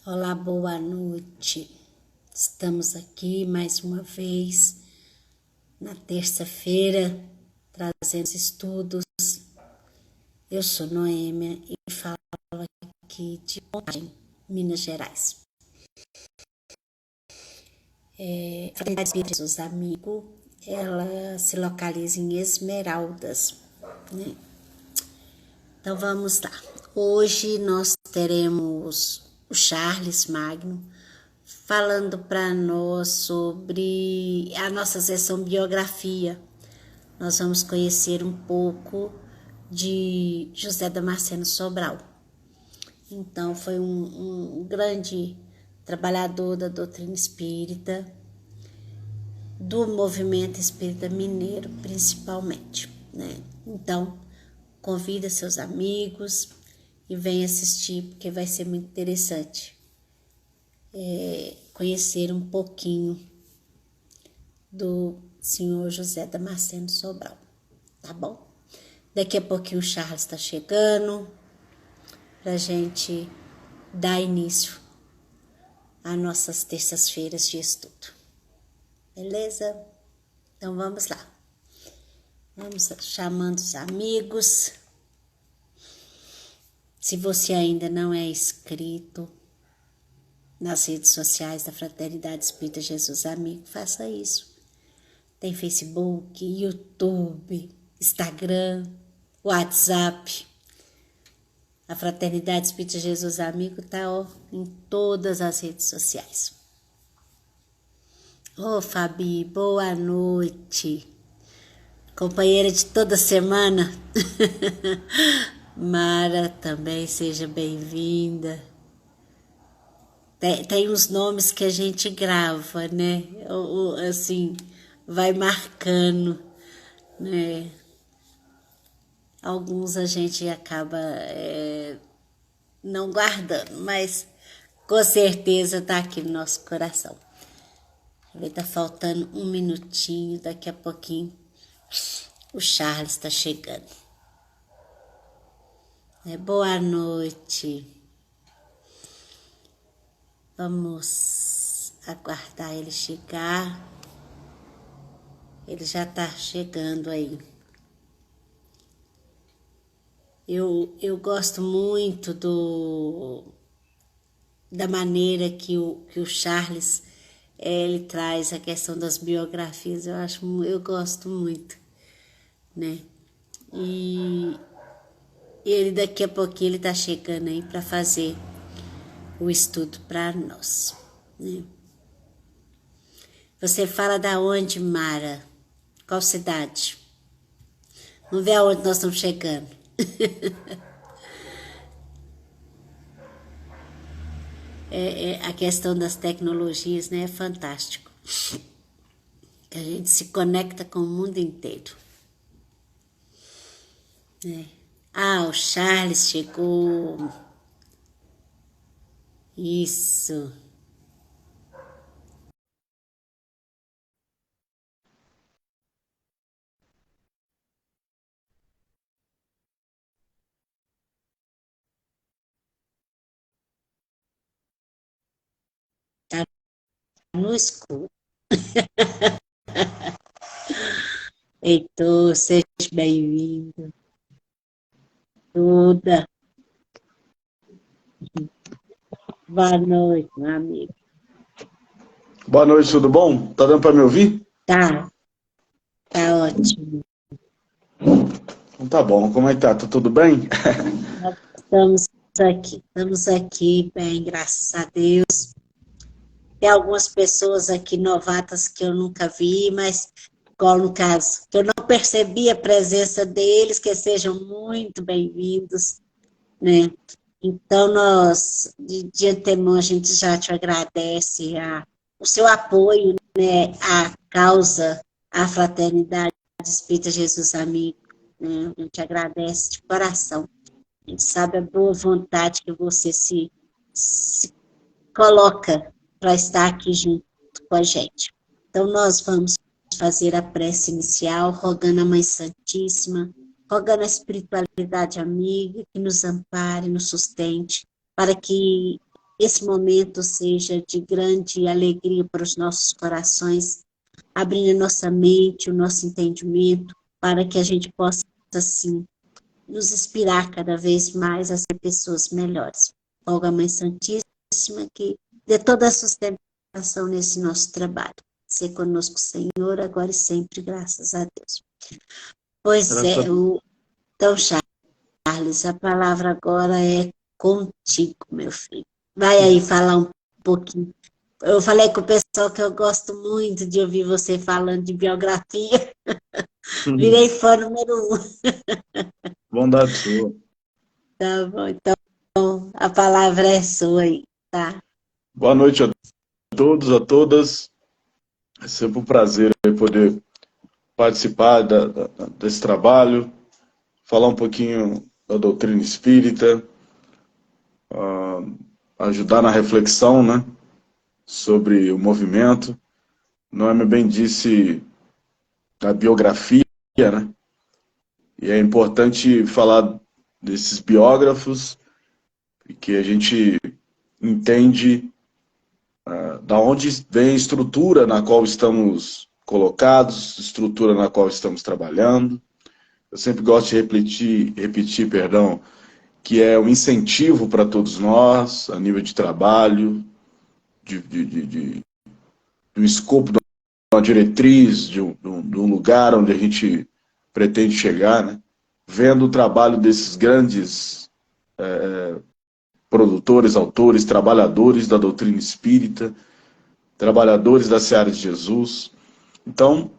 Olá, boa noite. Estamos aqui mais uma vez na terça-feira trazendo estudos. Eu sou Noêmia e falo aqui de Contagem, Minas Gerais. A Fraternidade Espírita Jesus Amigo, ela se localiza em Esmeraldas, né? Então vamos lá. Hoje nós teremos o Charles Magno falando para nós sobre a nossa sessão biografia. Nós vamos conhecer um pouco de José Damasceno Sobral. Então, foi um grande trabalhador da doutrina espírita, do movimento espírita mineiro, principalmente, né? Então, convida seus amigos e vem assistir, porque vai ser muito interessante conhecer um pouquinho do senhor José Damasceno Sobral, tá bom? Daqui a pouquinho o Charles está chegando para a gente dar início às nossas terças-feiras de estudo. Beleza? Então vamos lá. Vamos chamando os amigos. Se você ainda não é inscrito nas redes sociais da Fraternidade Espírita Jesus Amigo, faça isso. Tem Facebook, YouTube, Instagram, WhatsApp. A Fraternidade Espírita Jesus Amigo está em todas as redes sociais. Ô Fabi, boa noite. Companheira de toda semana. Mara também, seja bem-vinda. Tem uns nomes que a gente grava, né? Assim, vai marcando, né? Alguns a gente acaba não guardando, mas com certeza tá aqui no nosso coração. Tá faltando um minutinho, daqui a pouquinho o Charles está chegando. Boa noite. Vamos aguardar ele chegar. Ele já está chegando aí. Eu gosto muito da maneira que o Charles ele traz a questão das biografias. Eu gosto muito, né? E ele daqui a pouquinho ele está chegando aí para fazer o estudo para nós, né? Você fala da onde, Mara? Qual cidade? Vamos ver aonde nós estamos chegando. A questão das tecnologias, né? É fantástico. Que a gente se conecta com o mundo inteiro. Né? Ah, o Charles chegou. Isso. Tá no escuro. Heitor, seja bem-vindo. Toda. Boa noite, meu amigo. Boa noite, tudo bom? Tá dando para me ouvir? Tá ótimo. Então tá bom, como é que tá? Tá tudo bem? Estamos aqui bem, graças a Deus. Tem algumas pessoas aqui novatas que eu nunca vi, mas, igual no caso, que eu não percebi a presença deles, que sejam muito bem-vindos, né? Então, nós, de antemão, a gente já te agradece o seu apoio, né, à causa, à Fraternidade Espírita Jesus Amigo, né? A gente agradece de coração. A gente sabe a boa vontade que você se coloca para estar aqui junto com a gente. Então, nós vamos fazer a prece inicial, rogando a Mãe Santíssima, rogando a espiritualidade amiga, que nos ampare, nos sustente, para que esse momento seja de grande alegria para os nossos corações, abrindo a nossa mente, o nosso entendimento, para que a gente possa, assim, nos inspirar cada vez mais a ser pessoas melhores. Rogo a Mãe Santíssima que dê toda a sustentação nesse nosso trabalho. Ser conosco, Senhor, agora e sempre, graças a Deus. Pois é, então, Charles, a palavra agora é contigo, meu filho. Vai aí falar um pouquinho. Eu falei com o pessoal que eu gosto muito de ouvir você falando de biografia. Virei fã número 1. Bondade sua. Tá bom, então a palavra é sua aí, tá? Boa noite a todos, a todas. É sempre um prazer poder participar desse trabalho, falar um pouquinho da doutrina espírita, ajudar na reflexão, né, sobre o movimento. Noemi bem disse a biografia, né? E é importante falar desses biógrafos, que a gente entende da onde vem a estrutura na qual estamos colocados, estrutura na qual estamos trabalhando. Eu sempre gosto de repetir, que é um incentivo para todos nós, a nível de trabalho, do escopo, de uma diretriz, de um lugar onde a gente pretende chegar, né? Vendo o trabalho desses grandes produtores, autores, trabalhadores da doutrina espírita, trabalhadores da Seara de Jesus. Então,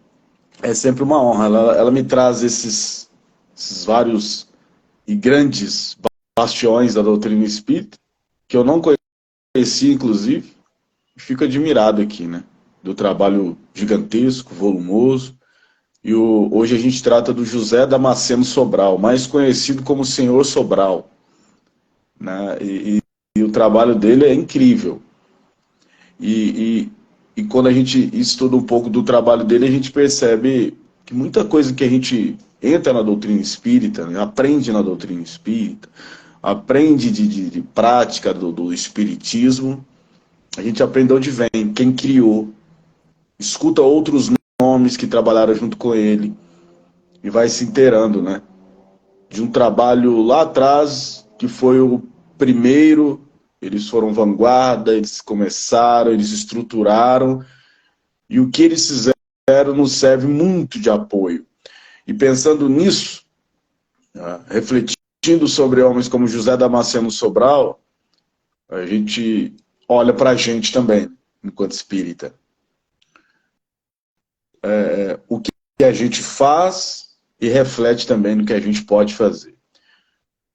é sempre uma honra. Ela me traz esses vários e grandes bastiões da doutrina espírita, que eu não conhecia, inclusive, e fico admirado aqui, né? Do trabalho gigantesco, volumoso. E hoje a gente trata do José Damasceno Sobral, mais conhecido como Senhor Sobral, né? E o trabalho dele é incrível. E quando a gente estuda um pouco do trabalho dele, a gente percebe que muita coisa que a gente entra na doutrina espírita, né, aprende na doutrina espírita, aprende de prática do espiritismo, a gente aprende de onde vem, quem criou, escuta outros nomes que trabalharam junto com ele e vai se inteirando, né, de um trabalho lá atrás que foi o primeiro. Eles foram vanguarda, eles começaram, eles estruturaram, e o que eles fizeram nos serve muito de apoio. E pensando nisso, refletindo sobre homens como José Damasceno Sobral, a gente olha para a gente também, enquanto espírita. O que a gente faz e reflete também no que a gente pode fazer.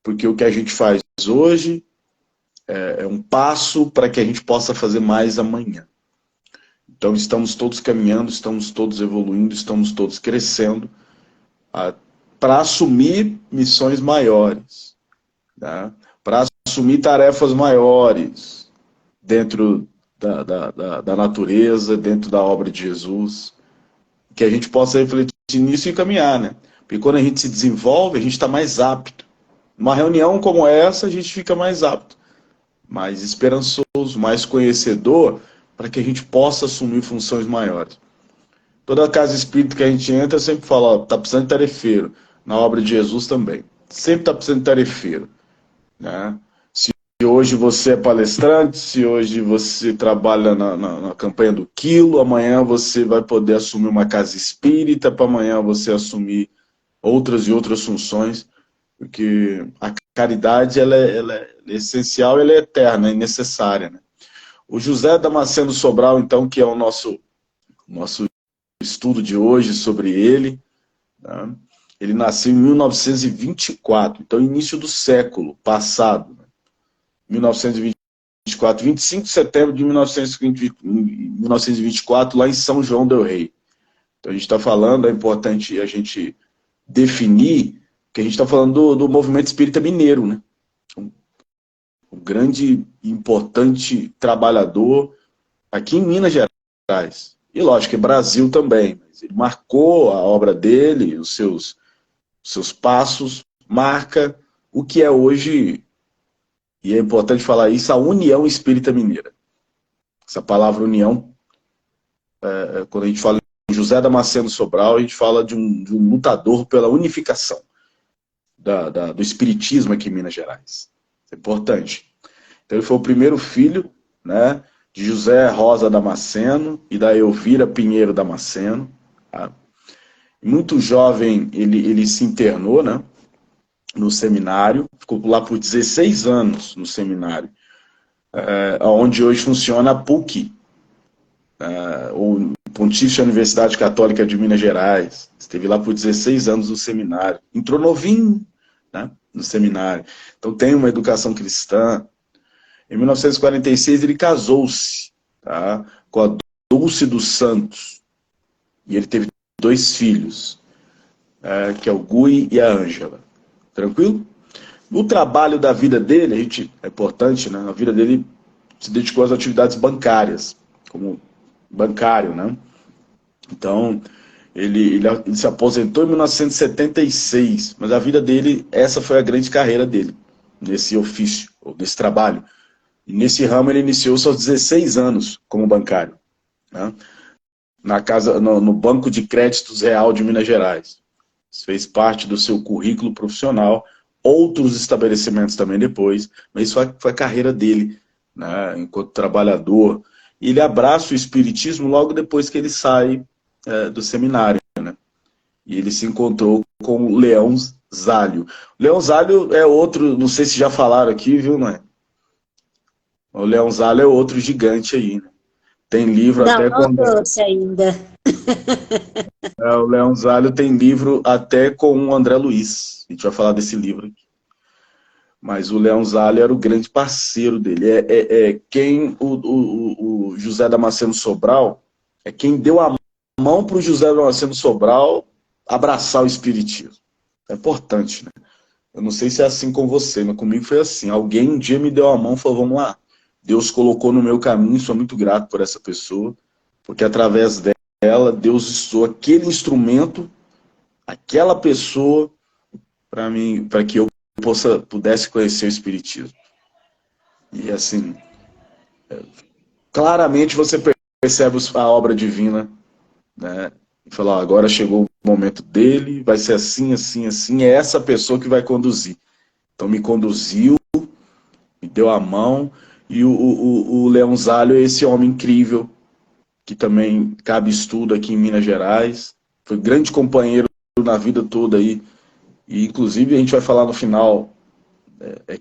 Porque o que a gente faz hoje é um passo para que a gente possa fazer mais amanhã. Então estamos todos caminhando, estamos todos evoluindo, estamos todos crescendo para assumir missões maiores, né? Para assumir tarefas maiores dentro da natureza, dentro da obra de Jesus, que a gente possa refletir nisso e caminhar, né? Porque quando a gente se desenvolve, a gente está mais apto. Numa reunião como essa, a gente fica mais apto, mais esperançoso, mais conhecedor, para que a gente possa assumir funções maiores. Toda casa espírita que a gente entra sempre fala, está precisando de tarefeiro. Na obra de Jesus também. Sempre está precisando de tarefeiro, né? Se hoje você é palestrante, se hoje você trabalha na campanha do quilo, amanhã você vai poder assumir uma casa espírita, para amanhã você assumir outras e outras funções, porque a caridade ela é essencial, ela é eterna, é necessária, né? O José Damasceno Sobral, então, que é o nosso estudo de hoje sobre ele, né? Ele nasceu em 1924, então início do século passado, né? 1924, 25 de setembro de 1924, lá em São João del Rei. Então a gente está falando, é importante a gente definir que a gente está falando do movimento espírita mineiro, né? Um grande e importante trabalhador aqui em Minas Gerais. E lógico que Brasil também. Mas ele marcou a obra dele, os seus passos, marca o que é hoje E é importante falar isso, a União Espírita Mineira. Essa palavra união, quando a gente fala em José Damasceno Sobral, a gente fala de um lutador pela unificação do espiritismo aqui em Minas Gerais. Isso é importante. Então ele foi o primeiro filho, né, de José Rosa Damasceno e da Elvira Pinheiro Damasceno. Tá? Muito jovem ele se internou, né, no seminário, ficou lá por 16 anos no seminário, onde hoje funciona a PUC, ou Pontífice Universidade Católica de Minas Gerais. Esteve lá por 16 anos no seminário. Entrou novinho, né, no seminário. Então tem uma educação cristã. Em 1946 ele casou-se, tá, com a Dulce dos Santos. E ele teve 2 filhos, que é o Gui e a Ângela. Tranquilo? O trabalho da vida dele, é importante, né? A vida dele se dedicou às atividades bancárias, como bancário, né? Então, ele se aposentou em 1976, mas a vida dele, essa foi a grande carreira dele, nesse ofício, ou nesse trabalho. E nesse ramo ele iniciou-se aos 16 anos como bancário, né? No Banco de Créditos Real de Minas Gerais. Isso fez parte do seu currículo profissional, outros estabelecimentos também depois, mas isso foi a carreira dele, né, enquanto trabalhador. E ele abraça o espiritismo logo depois que ele sai do seminário, né? E ele se encontrou com o Leão Zálio. O Leão Zálio é outro, não sei se já falaram aqui, viu, não é? O Leão Zálio é outro gigante aí, né? Tem livro Não, até não com... trouxe ainda. O Leão Zálio tem livro até com o André Luiz. A gente vai falar desse livro aqui. Mas o Leão Zálio era o grande parceiro dele. Quem o José Damasceno Sobral é quem deu a mão para o José Damasceno Sobral abraçar o espiritismo. É importante, né? Eu não sei se é assim com você, mas comigo foi assim. Alguém um dia me deu a mão e falou, vamos lá. Deus colocou no meu caminho, sou muito grato por essa pessoa, porque através dela, Deus usou aquele instrumento, aquela pessoa, para mim, para que eu pudesse conhecer o espiritismo. E assim, claramente você percebe a obra divina, né? E fala, agora chegou o momento dele, vai ser assim, assim, assim, é essa pessoa que vai conduzir. Então me conduziu, me deu a mão, e o Leão Zálio é esse homem incrível, que também cabe estudo aqui em Minas Gerais, foi grande companheiro na vida toda aí, e inclusive a gente vai falar no final,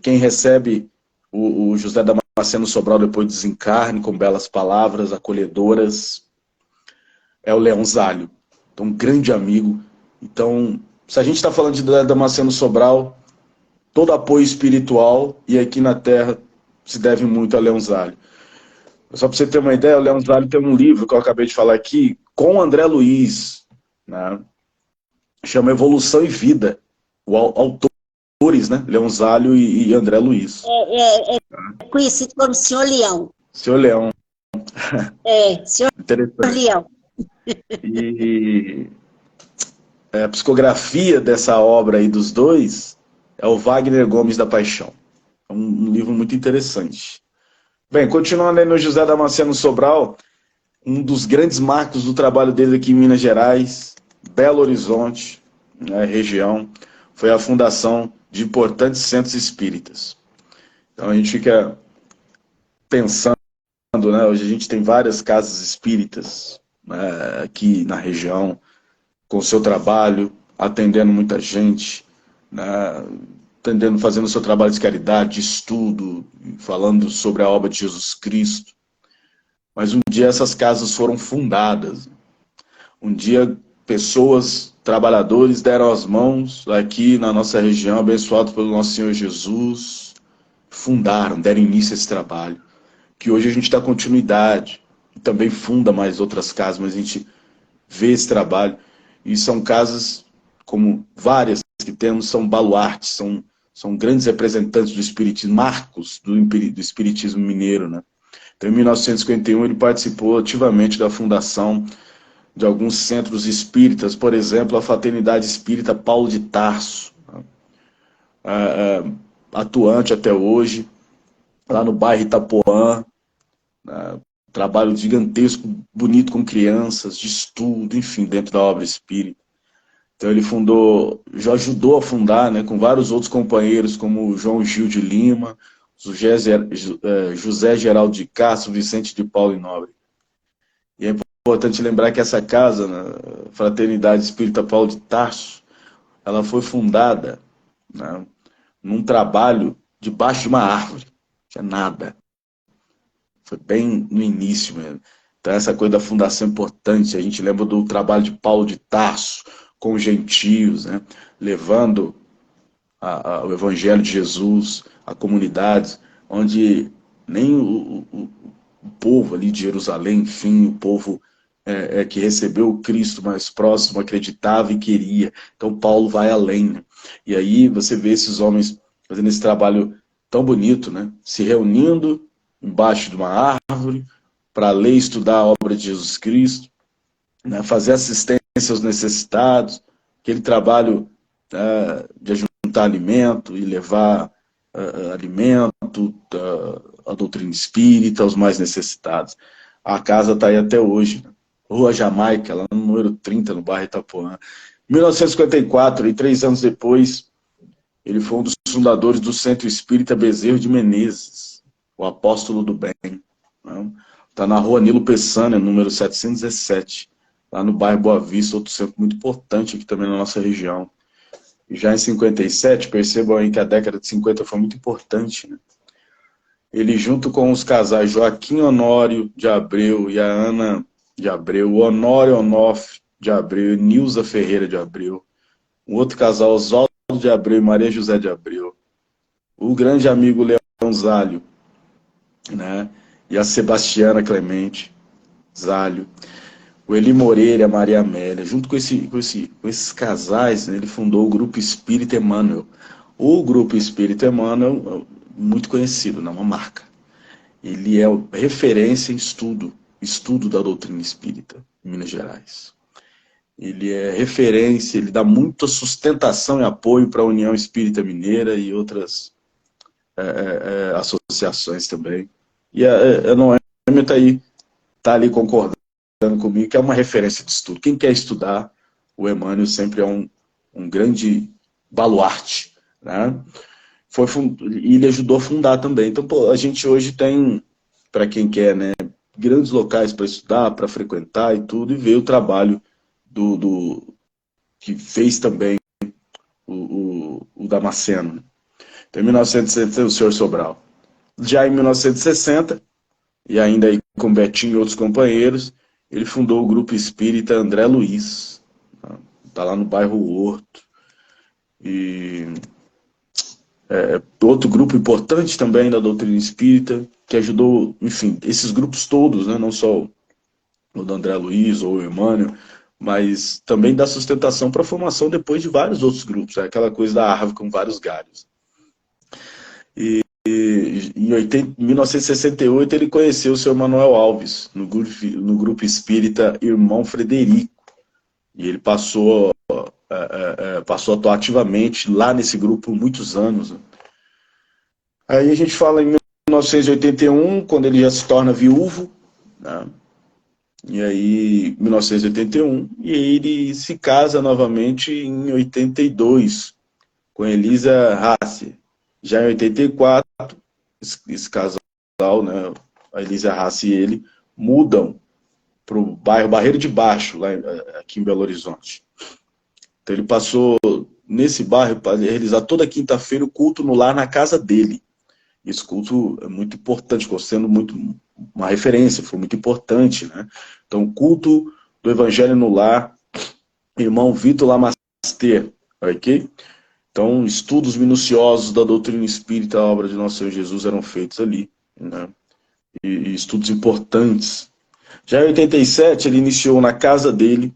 quem recebe o José Damasceno Sobral depois desencarne, com belas palavras acolhedoras, é o Leão Zálio. Então, um grande amigo. Então, se a gente está falando de Damasceno Sobral, todo apoio espiritual, e aqui na Terra se deve muito a Leão Zálio. Só para você ter uma ideia, o Leão Zálio tem um livro que eu acabei de falar aqui, com o André Luiz, né? Chama Evolução e Vida. O autores, né? Leão Zálio e André Luiz. É conhecido como Senhor Leão. Senhor Leão. Senhor Interessante. Leão. E a psicografia dessa obra aí dos dois é o Wagner Gomes da Paixão. É um livro muito interessante. Bem, continuando aí no José Damasceno Sobral, um dos grandes marcos do trabalho dele aqui em Minas Gerais, Belo Horizonte, né, região, foi a fundação de importantes centros espíritas. Então a gente fica pensando, né, hoje a gente tem várias casas espíritas, né, aqui na região, com o seu trabalho, atendendo muita gente, né, fazendo o seu trabalho de caridade, de estudo, falando sobre a obra de Jesus Cristo. Mas um dia essas casas foram fundadas. Um dia pessoas, trabalhadores, deram as mãos aqui na nossa região, abençoados pelo nosso Senhor Jesus, fundaram, deram início a esse trabalho. Que hoje a gente dá continuidade, e também funda mais outras casas, mas a gente vê esse trabalho. E são casas, como várias que temos, são baluartes, são grandes representantes do espiritismo, marcos do espiritismo mineiro, né? Então, em 1951, ele participou ativamente da fundação de alguns centros espíritas, por exemplo, a Fraternidade Espírita Paulo de Tarso, atuante até hoje, lá no bairro Itapuã, né? Trabalho gigantesco, bonito com crianças, de estudo, enfim, dentro da obra espírita. Então ele fundou, já ajudou a fundar, né, com vários outros companheiros, como João Gil de Lima, José Geraldo de Castro, Vicente de Paulo e Nobre. E é importante lembrar que essa casa, né, Fraternidade Espírita Paulo de Tarso, ela foi fundada, né, num trabalho debaixo de uma árvore, não tinha nada. Foi bem no início mesmo. Então essa coisa da fundação é importante. A gente lembra do trabalho de Paulo de Tarso com os gentios, né, levando o Evangelho de Jesus a comunidades onde nem o povo ali de Jerusalém, enfim, o povo que recebeu o Cristo mais próximo, acreditava e queria. Então Paulo vai além, né? E aí você vê esses homens fazendo esse trabalho tão bonito, né? Se reunindo embaixo de uma árvore para ler e estudar a obra de Jesus Cristo, né? Fazer assistência aos necessitados, aquele trabalho de juntar alimento e levar alimento, a doutrina espírita aos mais necessitados. A casa está aí até hoje, né? Rua Jamaica, lá no número 30, no bairro Itapuã. Em 1954, e 3 anos depois, ele foi um dos fundadores do Centro Espírita Bezerro de Menezes, o apóstolo do bem. Está na rua Nilo Peçanha, número 717, lá no bairro Boa Vista, outro centro muito importante aqui também na nossa região. E já em 57, percebam aí que a década de 50 foi muito importante, né? Ele, junto com os casais Joaquim Honório de Abreu e a Ana de Abreu, Honório Onofre de Abreu e Nilza Ferreira de Abreu, um outro casal, Oswaldo de Abreu e Maria José de Abreu, o grande amigo Leão Zálio, né? E a Sebastiana Clemente Zálio, o Eli Moreira e a Maria Amélia. Junto com esses casais, né, ele fundou o Grupo Espírita Emmanuel. O Grupo Espírita Emmanuel é muito conhecido, não é uma marca. Ele é referência em estudo da doutrina espírita em Minas Gerais. Ele é referência, ele dá muita sustentação e apoio para a União Espírita Mineira e outras associações também. E a Noêmia está ali concordando comigo, que é uma referência de estudo. Quem quer estudar, o Emmanuel sempre é um grande baluarte, né? E ele ajudou a fundar também. Então, pô, a gente hoje tem, para quem quer, né, grandes locais para estudar, para frequentar e tudo, e ver o trabalho que fez também o Damasceno. Então, em 1960, o senhor Sobral. Já em 1960, e ainda aí com Betinho e outros companheiros, ele fundou o Grupo Espírita André Luiz. Está lá no bairro Horto. E outro grupo importante também da doutrina espírita, que ajudou, enfim, esses grupos todos, né, não só o do André Luiz ou o Emmanuel, mas também dá sustentação para a formação depois de vários outros grupos, aquela coisa da árvore com vários galhos. E em 1968 ele conheceu o seu Manuel Alves, no grupo espírita Irmão Frederico, e ele passou a atuar ativamente lá nesse grupo por muitos anos. Aí a gente fala em 1981, quando ele já se torna viúvo, né? E aí, 1981, e ele se casa novamente em 82, com Elisa Rassi. Já em 84, esse casal, né, a Elisa Rassi e ele, mudam para o bairro Barreiro de Baixo, lá aqui em Belo Horizonte. Então ele passou nesse bairro para realizar toda quinta-feira o culto no lar na casa dele. Esse culto é muito importante, sendo uma referência, foi muito importante, né? Então, o culto do Evangelho no Lar, irmão Vitor Lamaster, ok? Então, estudos minuciosos da doutrina espírita, a obra de Nosso Senhor Jesus eram feitos ali, né? E estudos importantes. Já em 87, ele iniciou na casa dele,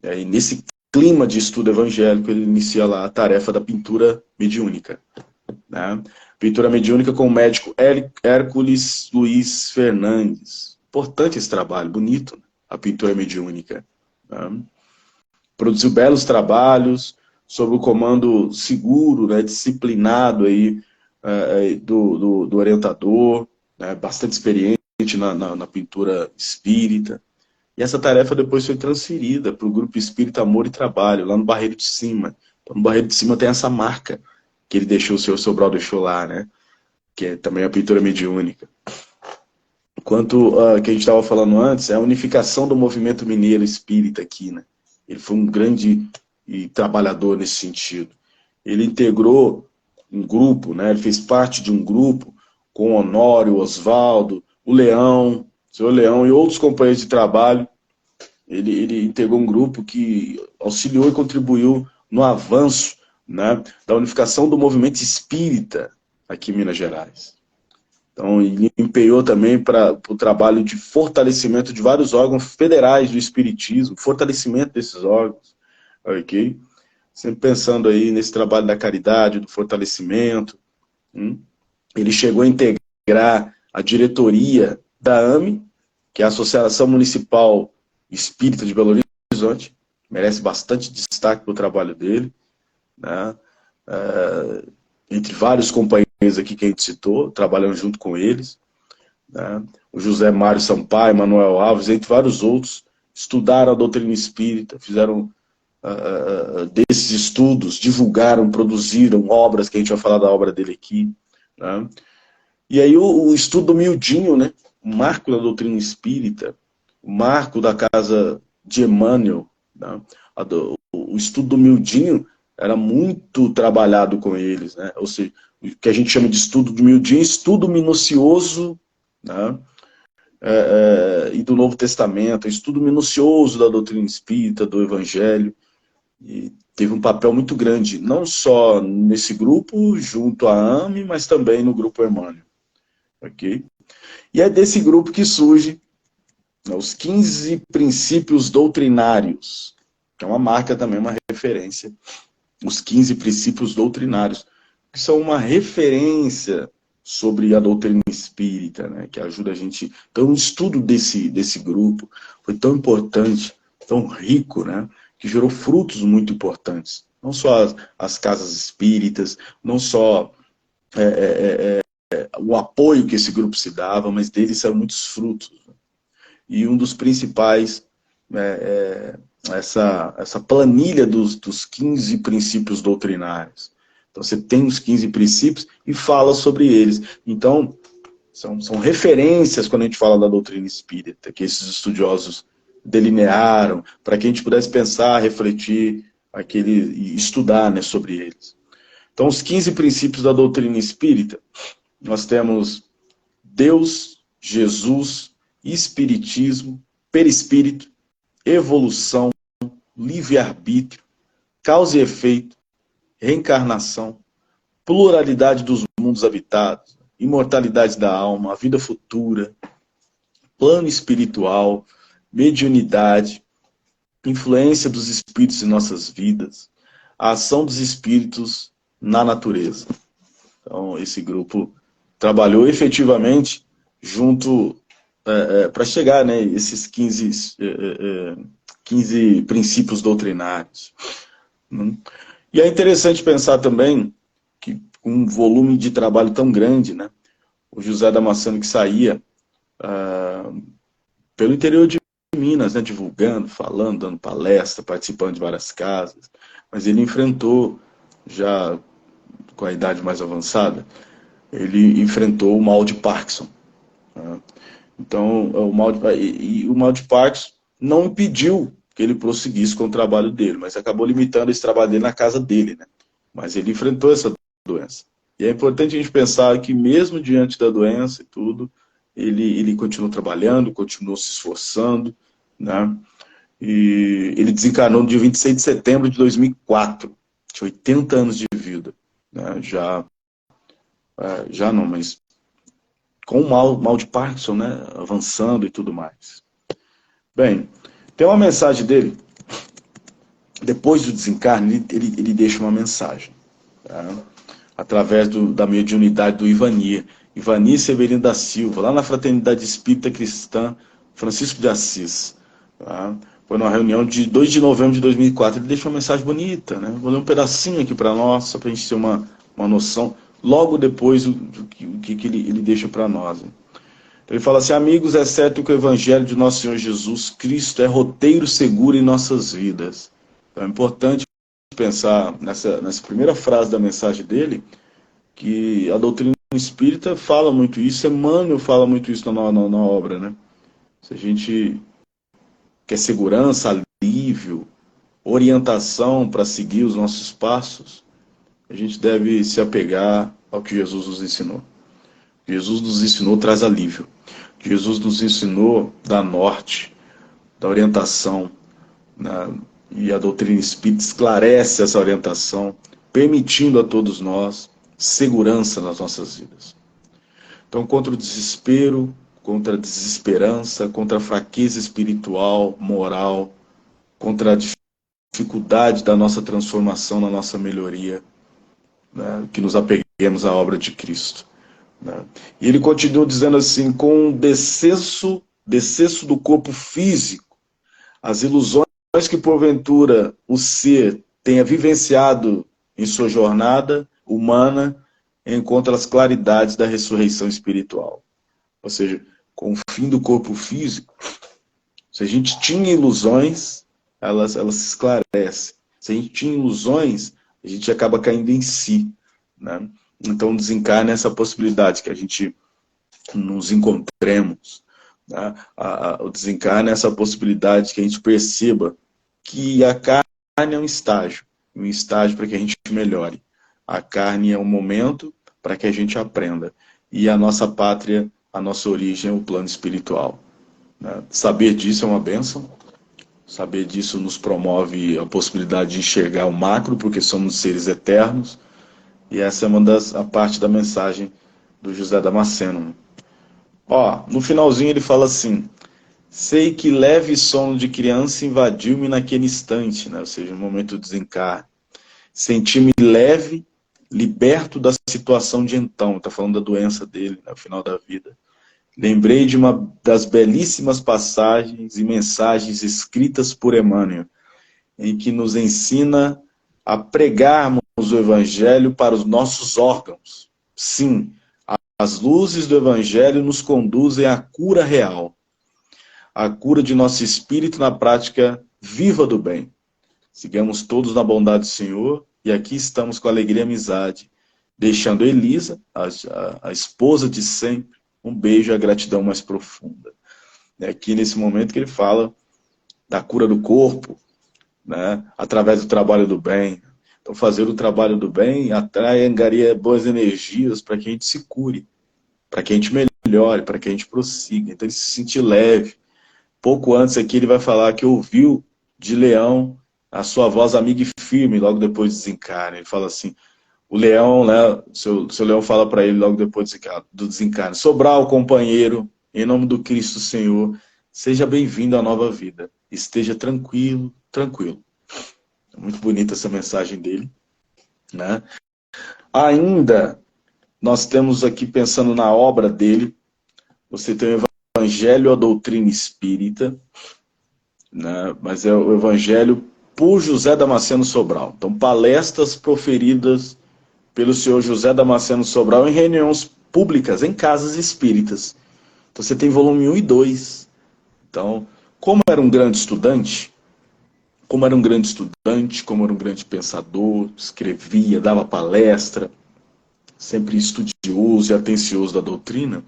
e nesse clima de estudo evangélico, ele inicia lá a tarefa da pintura mediúnica, né? Pintura mediúnica com o médico Hércules Luiz Fernandes. Importante esse trabalho, bonito, a pintura mediúnica. Né? Produziu belos trabalhos sob o comando seguro, né, disciplinado aí, do orientador, né, bastante experiente na pintura espírita. E essa tarefa depois foi transferida para o Grupo Espírita Amor e Trabalho, lá no Barreiro de Cima. Então, no Barreiro de Cima tem essa marca que ele deixou, o senhor Sobral deixou lá, né? Que é também a pintura mediúnica. Quanto que a gente estava falando antes, é a unificação do movimento mineiro espírita aqui, né? Ele foi um grande trabalhador nesse sentido. Ele integrou um grupo, né? Ele fez parte de um grupo com o Honório, o Oswaldo, o Leão, o senhor Leão e outros companheiros de trabalho. Ele integrou um grupo que auxiliou e contribuiu no avanço, né, da unificação do movimento espírita aqui em Minas Gerais. Então, ele empenhou também para o trabalho de fortalecimento de vários órgãos federais do espiritismo, fortalecimento desses órgãos, ok? Sempre pensando aí nesse trabalho da caridade, do fortalecimento. Ele chegou a integrar a diretoria da AME, que é a Associação Municipal Espírita de Belo Horizonte, merece bastante destaque para o trabalho dele, né? Entre vários companheiros aqui que a gente citou, trabalhando junto com eles, né? O José Mário Sampaio, Manuel Alves, entre vários outros, estudaram a doutrina espírita, fizeram desses estudos, divulgaram, produziram obras, que a gente vai falar da obra dele aqui, né? E aí o estudo miudinho, né? O marco da doutrina espírita, o marco da casa de Emmanuel, né? O estudo do miudinho era muito trabalhado com eles, né? Ou seja, o que a gente chama de estudo do miudinho, estudo minucioso, né? E do Novo Testamento, estudo minucioso da doutrina espírita, do Evangelho, e teve um papel muito grande, não só nesse grupo, junto à AME, mas também no grupo Emmanuel, ok? E é desse grupo que surge, né, os 15 princípios doutrinários, que é uma marca também, uma referência, os 15 princípios doutrinários, que são uma referência sobre a doutrina espírita, né, que ajuda a gente. Então, o estudo desse grupo foi tão importante, tão rico, né, que gerou frutos muito importantes. Não só as casas espíritas, não só o apoio que esse grupo se dava, mas deles saíram muitos frutos. E um dos principais, essa planilha dos 15 princípios doutrinários. Então você tem os 15 princípios e fala sobre eles. Então, são referências quando a gente fala da doutrina espírita, que esses estudiosos delinearam, para que a gente pudesse pensar, refletir, e estudar, né, sobre eles. Então, os 15 princípios da doutrina espírita, nós temos Deus, Jesus, Espiritismo, perispírito, evolução, livre-arbítrio, causa e efeito, reencarnação, pluralidade dos mundos habitados, imortalidade da alma, a vida futura, plano espiritual, mediunidade, influência dos espíritos em nossas vidas, a ação dos espíritos na natureza. Então, esse grupo trabalhou efetivamente junto para chegar, né, esses 15 princípios doutrinários. E é interessante pensar também que com um volume de trabalho tão grande, né, o José Damasceno que saía pelo interior de Minas, né, divulgando, falando, dando palestra, participando de várias casas, mas ele enfrentou, já com a idade mais avançada, ele enfrentou o mal de Parkinson. Né? Então, o mal de Parkinson não impediu que ele prosseguisse com o trabalho dele, mas acabou limitando esse trabalho dele na casa dele, né? Mas ele enfrentou essa doença. E é importante a gente pensar que mesmo diante da doença e tudo, ele continuou trabalhando, continuou se esforçando, né? E ele desencarnou no dia 26 de setembro de 2004, tinha 80 anos de vida, né? Já não, mas com o mal de Parkinson, né, avançando e tudo mais. Bem, tem uma mensagem dele, depois do desencarne, ele deixa uma mensagem, tá? Através da mediunidade do Ivani Severino da Silva, lá na Fraternidade Espírita Cristã Francisco de Assis. Tá? Foi numa reunião de 2 de novembro de 2004, ele deixa uma mensagem bonita, né? Vou ler um pedacinho aqui para nós, só para a gente ter uma noção logo depois do que ele deixa para nós. Né? Então, ele fala assim, amigos, é certo que o Evangelho de nosso Senhor Jesus Cristo é roteiro seguro em nossas vidas. Então, é importante pensar nessa primeira frase da mensagem dele, que a doutrina espírita fala muito isso, Emmanuel fala muito isso na obra, né? Se a gente quer segurança, alívio, orientação para seguir os nossos passos, a gente deve se apegar ao que Jesus nos ensinou. Jesus nos ensinou traz alívio. Jesus nos ensinou dá norte, dá orientação, né? E a doutrina espírita esclarece essa orientação, permitindo a todos nós segurança nas nossas vidas. Então, contra o desespero, contra a desesperança, contra a fraqueza espiritual, moral, contra a dificuldade da nossa transformação, na nossa melhoria, né, que nos apeguemos à obra de Cristo. Né. E ele continua dizendo assim, com o decesso do corpo físico, as ilusões que porventura o ser tenha vivenciado em sua jornada humana, encontra as claridades da ressurreição espiritual. Ou seja, com o fim do corpo físico, se a gente tinha ilusões, elas se esclarecem. Se a gente tinha ilusões, a gente acaba caindo em si. Né? Então, desencarna essa possibilidade que a gente nos encontremos. Né? O desencarna essa possibilidade que a gente perceba que a carne é um estágio para que a gente melhore. A carne é um momento para que a gente aprenda. E a nossa pátria, a nossa origem é o plano espiritual. Né? Saber disso é uma bênção. Saber disso nos promove a possibilidade de enxergar o macro, porque somos seres eternos. E essa é a parte da mensagem do José Damasceno. Ó, no finalzinho ele fala assim, sei que leve sono de criança invadiu-me naquele instante, né? Ou seja, no momento do desencarne. Senti-me leve, liberto da situação de então, está falando da doença dele, no final da vida. Lembrei de uma das belíssimas passagens e mensagens escritas por Emmanuel, em que nos ensina a pregarmos o Evangelho para os nossos órgãos. Sim, as luzes do Evangelho nos conduzem à cura real, à cura de nosso espírito na prática viva do bem. Sigamos todos na bondade do Senhor, e aqui estamos com alegria e amizade, deixando Elisa, a esposa de sempre, um beijo e a gratidão mais profunda. É aqui nesse momento que ele fala da cura do corpo, né, através do trabalho do bem. Então fazer o trabalho do bem atrai, angaria boas energias para que a gente se cure, para que a gente melhore, para que a gente prossiga. Então ele se sentir leve. Pouco antes aqui ele vai falar que ouviu de Leão a sua voz amiga e firme logo depois do desencarne. Ele fala assim, o Leão, né, seu Leão fala para ele logo depois do desencarne, Sobral, companheiro, em nome do Cristo Senhor, seja bem-vindo à nova vida. Esteja tranquilo, tranquilo. É muito bonita essa mensagem dele. Né? Ainda, nós temos aqui, pensando na obra dele, você tem o Evangelho, a doutrina espírita, né? Mas é o Evangelho por José Damasceno Sobral. Então, palestras proferidas pelo senhor José Damasceno Sobral em reuniões públicas, em casas espíritas. Então, você tem volume 1 e 2. Então, como era um grande estudante, como era um grande pensador, escrevia, dava palestra, sempre estudioso e atencioso da doutrina,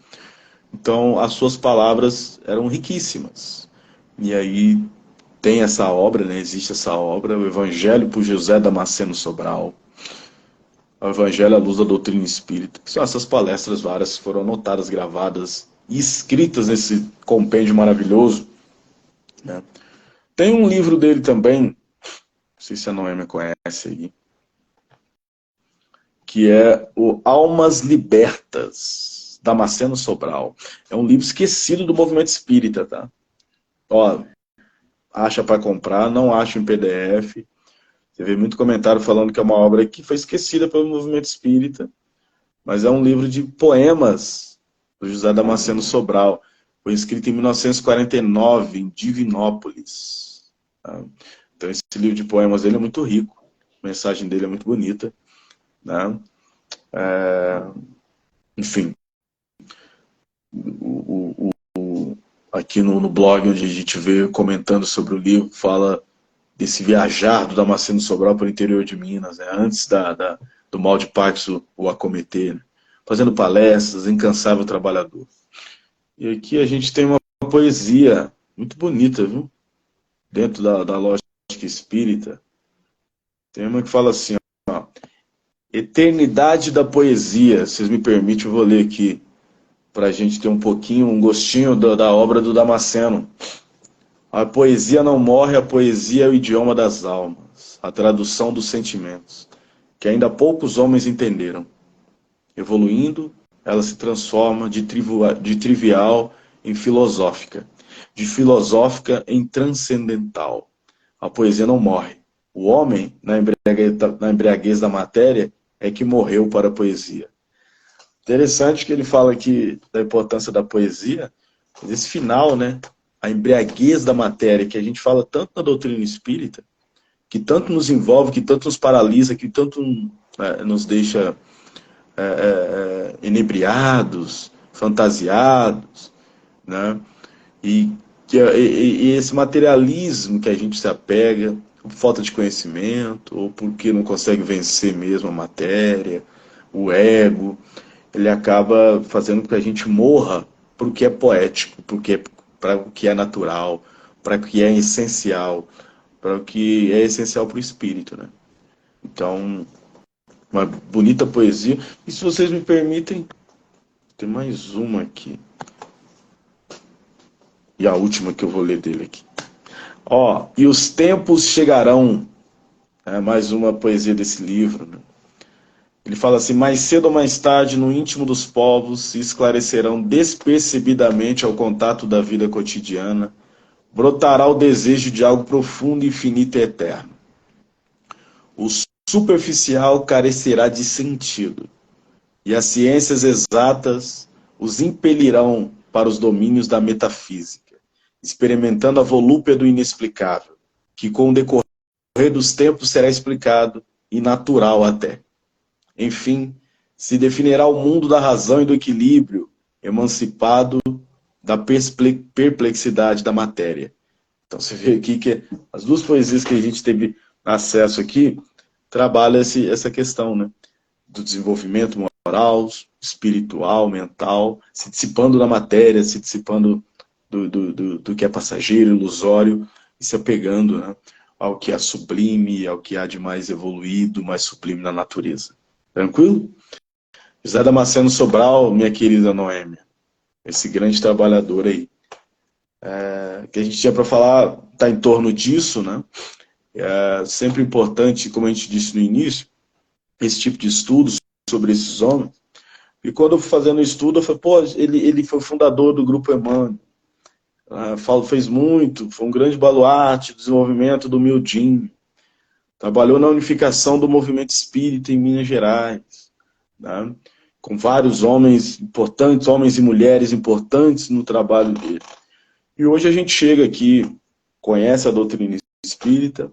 então as suas palavras eram riquíssimas. E aí tem essa obra, né, existe essa obra, o Evangelho por José Damasceno Sobral, o Evangelho à luz da doutrina espírita. São essas palestras várias foram anotadas, gravadas e escritas nesse compêndio maravilhoso. Né? Tem um livro dele também, não sei se a Noêmia conhece aí, que é o Almas Libertas, Damasceno Sobral. É um livro esquecido do movimento espírita, tá? Ó, acha para comprar, não acha em PDF. Você vê muito comentário falando que é uma obra que foi esquecida pelo movimento espírita, mas é um livro de poemas do José Damasceno Sobral. Foi escrito em 1949, em Divinópolis. Tá? Então esse livro de poemas dele é muito rico, a mensagem dele é muito bonita. Né? Enfim, aqui no blog onde a gente vê comentando sobre o livro, fala desse viajar do Damasceno Sobral para o interior de Minas, né, antes do mal de Parkinson o acometer, né, fazendo palestras, incansável trabalhador. E aqui a gente tem uma poesia muito bonita, viu? Dentro da lógica espírita. Tem uma que fala assim, ó, Eternidade da Poesia. Vocês me permitem, eu vou ler aqui, para a gente ter um pouquinho, um gostinho da obra do Damasceno. A poesia não morre, a poesia é o idioma das almas, a tradução dos sentimentos, que ainda poucos homens entenderam. Evoluindo, ela se transforma de trivial em filosófica, de filosófica em transcendental. A poesia não morre. O homem, na embriaguez da matéria, é que morreu para a poesia. Interessante que ele fala aqui da importância da poesia, mas esse final, né? A embriaguez da matéria, que a gente fala tanto na doutrina espírita, que tanto nos envolve, que tanto nos paralisa, que tanto nos deixa inebriados, fantasiados, né? E esse materialismo que a gente se apega, por falta de conhecimento, ou porque não consegue vencer mesmo a matéria, o ego, ele acaba fazendo com que a gente morra para o que é poético, para o que é natural, para o que é essencial, para o que é essencial para o espírito, né? Então, uma bonita poesia. E se vocês me permitem, tem mais uma aqui. E a última que eu vou ler dele aqui. Ó, e os tempos chegarão. É mais uma poesia desse livro, né? Ele fala assim, mais cedo ou mais tarde, no íntimo dos povos, se esclarecerão despercebidamente ao contato da vida cotidiana, brotará o desejo de algo profundo, infinito e eterno. O superficial carecerá de sentido, e as ciências exatas os impelirão para os domínios da metafísica, experimentando a volúpia do inexplicável, que com o decorrer dos tempos será explicado e natural até. Enfim, se definirá o mundo da razão e do equilíbrio, emancipado da perplexidade da matéria. Então você vê aqui que as duas poesias que a gente teve acesso aqui trabalham essa questão, né, do desenvolvimento moral, espiritual, mental, se dissipando da matéria, se dissipando do que é passageiro, ilusório, e se apegando, né, ao que é sublime, ao que há de mais evoluído, mais sublime na natureza. Tranquilo? José Damasceno Sobral, minha querida Noêmia, esse grande trabalhador aí. Que a gente tinha para falar está em torno disso, né? É sempre importante, como a gente disse no início, esse tipo de estudos sobre esses homens. E quando eu fui fazendo o estudo, eu falei, pô, ele foi fundador do Grupo Emmanuel. Fez muito, foi um grande baluarte do desenvolvimento do Mildinho. Trabalhou na unificação do movimento espírita em Minas Gerais, né? Com vários homens importantes, homens e mulheres importantes no trabalho dele. E hoje a gente chega aqui, conhece a doutrina espírita,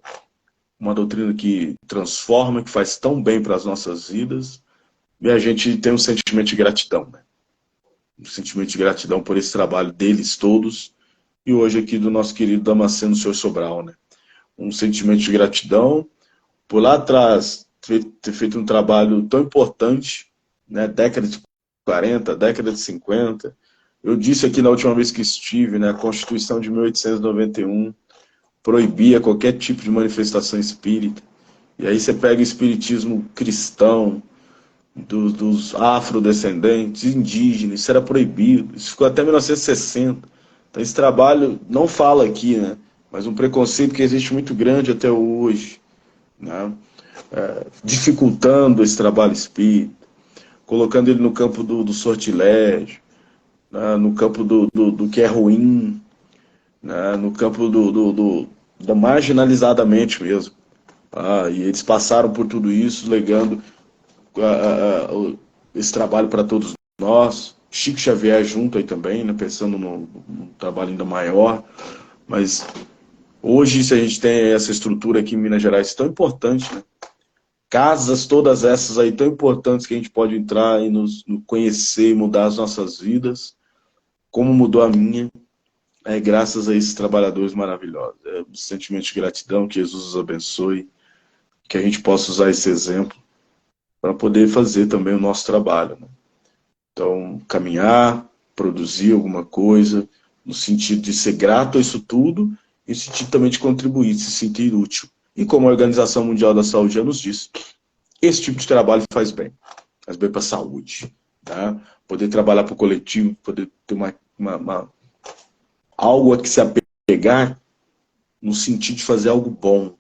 uma doutrina que transforma, que faz tão bem para as nossas vidas, e a gente tem um sentimento de gratidão, né? Um sentimento de gratidão por esse trabalho deles todos, e hoje aqui do nosso querido Damasceno Senhor Sobral, né? Um sentimento de gratidão por lá atrás ter feito um trabalho tão importante, né? Década de 40, década de 50. Eu disse aqui na última vez que estive, né? A Constituição de 1891 proibia qualquer tipo de manifestação espírita. E aí você pega o espiritismo cristão, dos afrodescendentes, indígenas, isso era proibido. Isso ficou até 1960. Então esse trabalho não fala aqui, né? Mas um preconceito que existe muito grande até hoje, né? Dificultando esse trabalho espírita, colocando ele no campo do sortilégio, né? No campo do que é ruim, né? No campo da marginalizadamente mesmo. E eles passaram por tudo isso, legando esse trabalho para todos nós. Chico Xavier junto aí também, né? Pensando num trabalho ainda maior. Mas hoje, se a gente tem essa estrutura aqui em Minas Gerais tão importante, né? casas todas essas aí tão importantes que a gente pode entrar e nos conhecer e mudar as nossas vidas, como mudou a minha, graças a esses trabalhadores maravilhosos. É um sentimento de gratidão, que Jesus os abençoe, que a gente possa usar esse exemplo para poder fazer também o nosso trabalho, né? Então, caminhar, produzir alguma coisa, no sentido de ser grato a isso tudo, e no sentido também de contribuir, de se sentir útil. E como a Organização Mundial da Saúde já nos diz, esse tipo de trabalho faz bem para a saúde. Tá? Poder trabalhar para o coletivo, poder ter algo a que se apegar, no sentido de fazer algo bom.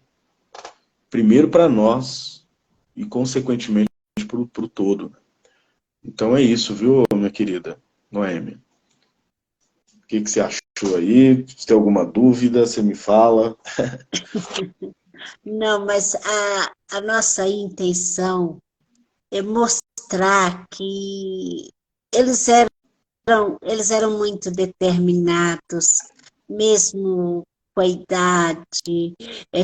Primeiro para nós, e consequentemente para o todo. Né? Então é isso, viu, minha querida Noêmia? O que você achou aí? Se tem alguma dúvida, você me fala. Não, mas a nossa intenção é mostrar que eles eram muito determinados, mesmo com a idade,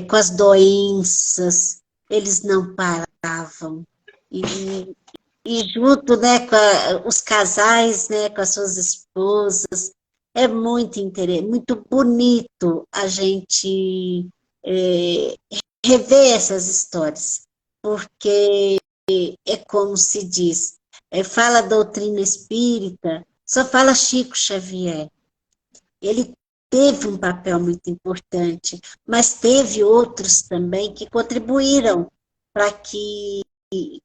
com as doenças, eles não paravam. E junto, né, com os casais, né, com as suas esposas, é muito muito bonito a gente rever essas histórias, porque é como se diz, fala a doutrina espírita, só fala Chico Xavier. Ele teve um papel muito importante, mas teve outros também que contribuíram para que,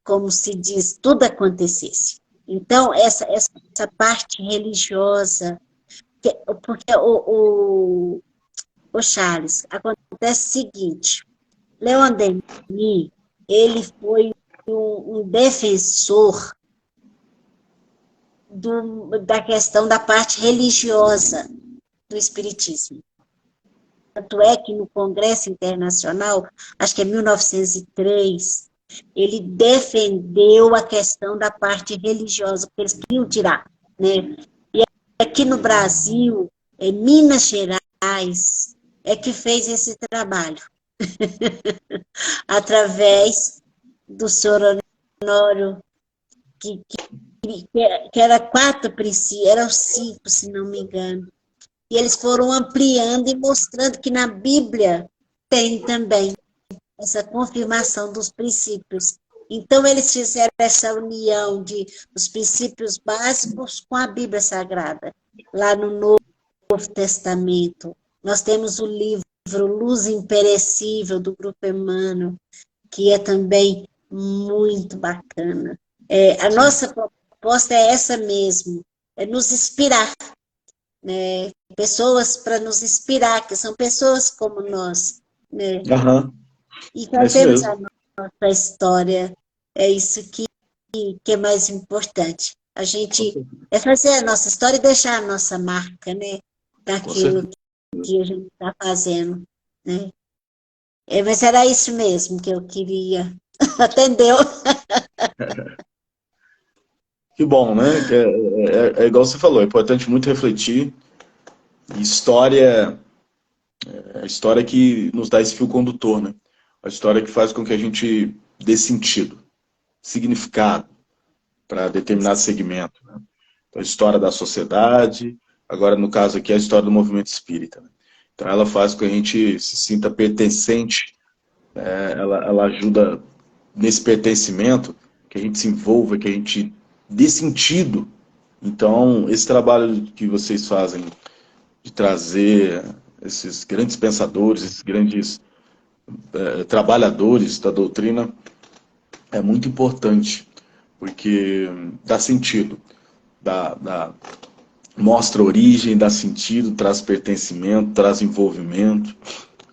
como se diz, tudo acontecesse. Então, essa parte religiosa, porque o Charles, acontece o seguinte, Leon Denis, ele foi um defensor da questão da parte religiosa do Espiritismo. Tanto é que no Congresso Internacional, acho que é 1903, ele defendeu a questão da parte religiosa, porque eles queriam tirar, né? E aqui no Brasil, em Minas Gerais, é que fez esse trabalho. Através do senhor Honório, que era 4 princípios, eram 5, se não me engano. E eles foram ampliando e mostrando que na Bíblia tem também essa confirmação dos princípios. Então, eles fizeram essa união dos princípios básicos com a Bíblia Sagrada. Lá no Novo Testamento, nós temos o livro Luz Imperecível, do Grupo Emmanuel, que é também muito bacana. A nossa proposta é essa mesmo, é nos inspirar, né? Pessoas para nos inspirar, que são pessoas como nós, né? Aham. E fazemos a nossa história, é isso que é mais importante. A gente fazer a nossa história e deixar a nossa marca, né? Daquilo que a gente está fazendo, né? Mas era isso mesmo que eu queria. Atendeu? Que bom, né? É igual você falou, é importante muito refletir. História é a história que nos dá esse fio condutor, né? A história que faz com que a gente dê sentido, significado para determinado segmento. Né? Então, a história da sociedade, agora no caso aqui a história do movimento espírita. Né? Então ela faz com que a gente se sinta pertencente, ela ajuda nesse pertencimento, que a gente se envolva, que a gente dê sentido. Então, esse trabalho que vocês fazem de trazer esses grandes pensadores, esses grandes trabalhadores da doutrina, é muito importante, porque dá sentido, mostra origem, dá sentido, traz pertencimento, traz envolvimento,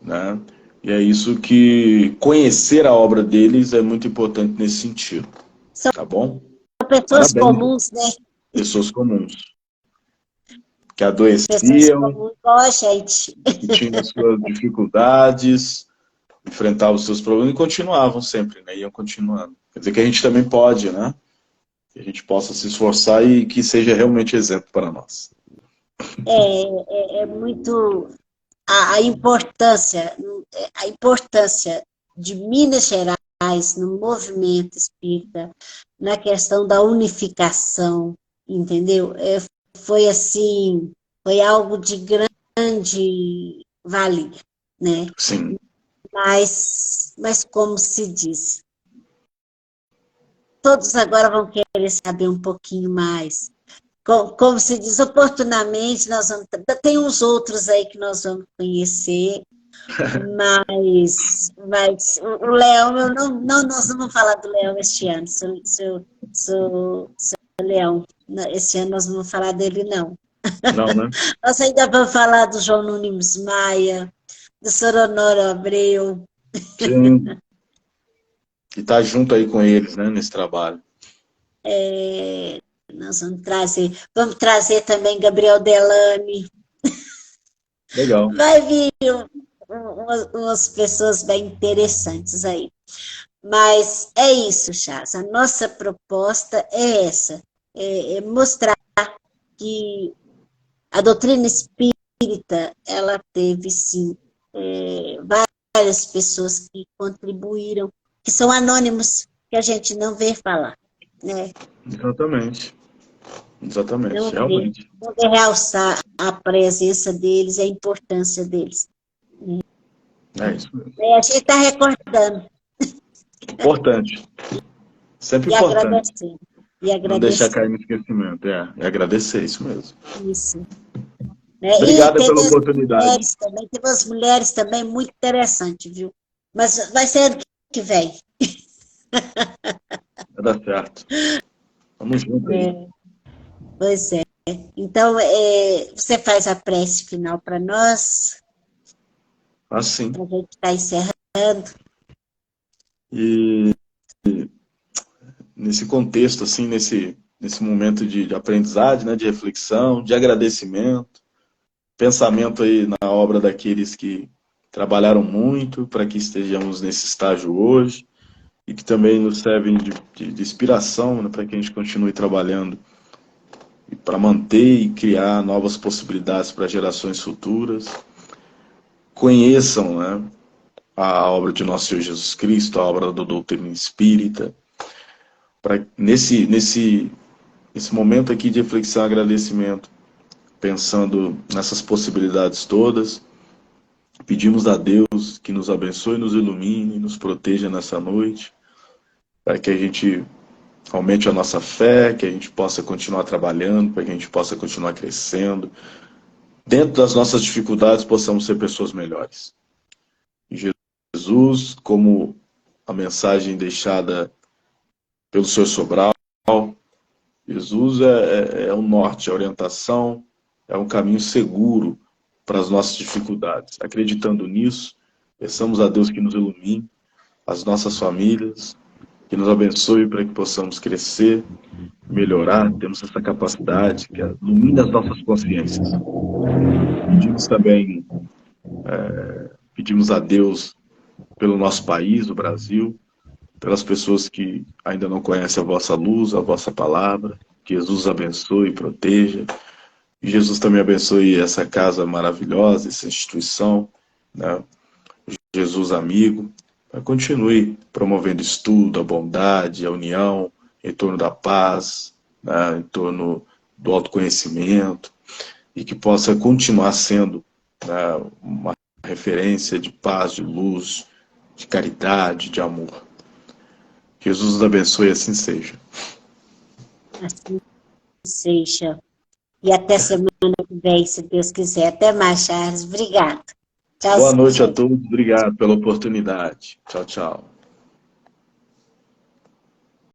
né? E é isso que conhecer a obra deles é muito importante nesse sentido. Tá bom? São pessoas comuns, né? Pessoas comuns. Que Pessoas adoeciam, comuns, igual a gente. que tinham as suas dificuldades, enfrentavam os seus problemas e continuavam sempre, né? Iam continuando. Quer dizer que a gente também pode, né? Que a gente possa se esforçar e que seja realmente exemplo para nós. É muito a importância de Minas Gerais mais no movimento espírita, na questão da unificação, entendeu? Foi assim, foi algo de grande valia, né? Sim. Mas como se diz, todos agora vão querer saber um pouquinho mais. Como se diz, oportunamente, tem uns outros aí que nós vamos conhecer, mas o Leão, nós não vamos falar do Leão este ano, seu Leão, esse ano nós não vamos falar dele, não. Não, né? Nós ainda vamos falar do João Nunes Maia, do Soronoro Abreu. Sim. E tá junto aí com eles, né, nesse trabalho. Nós vamos trazer também Gabriel Delane. Legal. Vai vir umas pessoas bem interessantes aí. Mas é isso, Chas. A nossa proposta é essa, é mostrar que a doutrina espírita, ela teve, sim, várias pessoas que contribuíram, que são anônimos, que a gente não vê falar, né? Exatamente. Exatamente, realmente. Não vê realçar a presença deles, a importância deles. É isso mesmo. A gente está recordando. Importante. Sempre E importante. agradecendo. Não deixar cair no esquecimento. É agradecer, isso mesmo. Isso. Obrigada pela oportunidade. Tem umas mulheres também muito interessantes, viu? Mas vai ser ano que vem. Vai dar certo. Vamos juntos aí. Pois é. Então, você faz a prece final para nós? Assim. A gente está encerrando. E nesse contexto, assim, nesse momento de aprendizagem, né, de reflexão, de agradecimento, pensamento aí na obra daqueles que trabalharam muito para que estejamos nesse estágio hoje e que também nos servem de inspiração, né, para que a gente continue trabalhando e para manter e criar novas possibilidades para gerações futuras. Conheçam, né, a obra de Nosso Senhor Jesus Cristo, a obra da doutrina espírita. Nesse momento aqui de reflexão e agradecimento, pensando nessas possibilidades todas, pedimos a Deus que nos abençoe, nos ilumine, nos proteja nessa noite, para que a gente aumente a nossa fé, que a gente possa continuar trabalhando, para que a gente possa continuar crescendo. Dentro das nossas dificuldades, possamos ser pessoas melhores. E Jesus, como a mensagem deixada pelo Sr. Sobral, Jesus é o norte, a orientação, é um caminho seguro para as nossas dificuldades. Acreditando nisso, peçamos a Deus que nos ilumine, as nossas famílias, que nos abençoe para que possamos crescer, melhorar, temos essa capacidade, que ilumina as nossas consciências. Pedimos também, pedimos a Deus pelo nosso país, o Brasil, pelas pessoas que ainda não conhecem a vossa luz, a vossa palavra, que Jesus abençoe e proteja. E Jesus também abençoe essa casa maravilhosa, essa instituição, né? Jesus amigo, continue promovendo estudo, a bondade, a união, em torno da paz, né? Em torno do autoconhecimento, e que possa continuar sendo, né, uma referência de paz, de luz, de caridade, de amor. Jesus nos abençoe e assim seja. Assim seja. E até semana que vem, se Deus quiser. Até mais, Charles. Obrigada. Tchau. Boa noite a todos. Obrigado pela oportunidade. Tchau, tchau.